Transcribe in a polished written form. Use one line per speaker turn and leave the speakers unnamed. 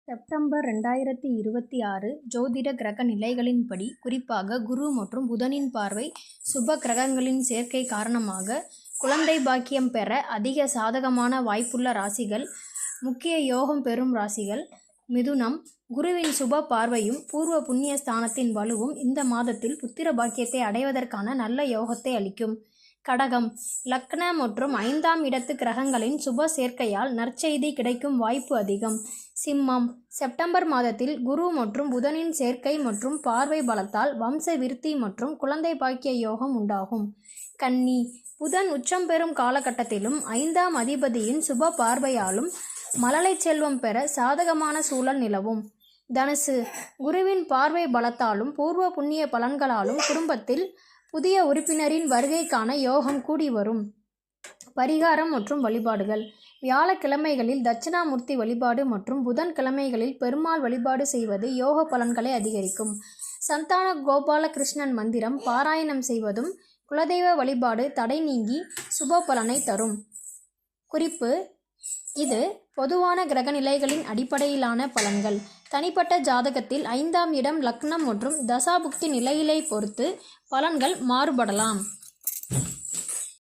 September 2026 ஜோதிட கிரக நிலைகளின்படி, குறிப்பாக குரு மற்றும் புதனின் பார்வை சுப கிரகங்களின் சேர்க்கை காரணமாக குழந்தை பாக்கியம் பெற அதிக சாதகமான வாய்ப்புள்ள ராசிகள். முக்கிய யோகம் பெறும் ராசிகள்: மிதுனம். குருவின் சுப பார்வையும் பூர்வ புண்ணிய ஸ்தானத்தின் வலுவும் இந்த மாதத்தில் புத்திர பாக்கியத்தை அடைவதற்கான நல்ல யோகத்தை அளிக்கும். கடகம். லக்ன மற்றும் 5ஆம் இடத்து கிரகங்களின் சுப சேர்க்கையால் நற்செய்தி கிடைக்கும் வாய்ப்பு அதிகம். சிம்மம். செப்டம்பர் மாதத்தில் குரு மற்றும் புதனின் சேர்க்கை மற்றும் பார்வை பலத்தால் வம்ச விருத்தி மற்றும் குழந்தை பாக்கிய யோகம் உண்டாகும். கன்னி. புதன் உச்சம் பெறும் காலகட்டத்திலும் 5ஆம் அதிபதியின் சுப பார்வையாலும் மழலை செல்வம் பெற சாதகமான சூழல் நிலவும். தனுசு. குருவின் பார்வை பலத்தாலும் பூர்வ புண்ணிய பலன்களாலும் குடும்பத்தில் புதிய உறுப்பினரின் வருகைக்கான யோகம் கூடி வரும். பரிகாரம் மற்றும் வழிபாடுகள்: வியாழக்கிழமைகளில் தட்சிணாமூர்த்தி வழிபாடு மற்றும் புதன் கிழமைகளில் பெருமாள் வழிபாடு செய்வது யோக பலன்களை அதிகரிக்கும். சந்தான கோபால கிருஷ்ணன் மந்திரம் பாராயணம் செய்வதும் குலதெய்வ வழிபாடு தடை நீங்கி சுப பலனை தரும். குறிப்பு: இது பொதுவான கிரகநிலைகளின் அடிப்படையிலான பலன்கள். தனிப்பட்ட ஜாதகத்தில் 5ஆம் இடம், லக்னம் மற்றும் தசாபுக்தி நிலையிலை பொறுத்து பலன்கள் மாறுபடலாம்.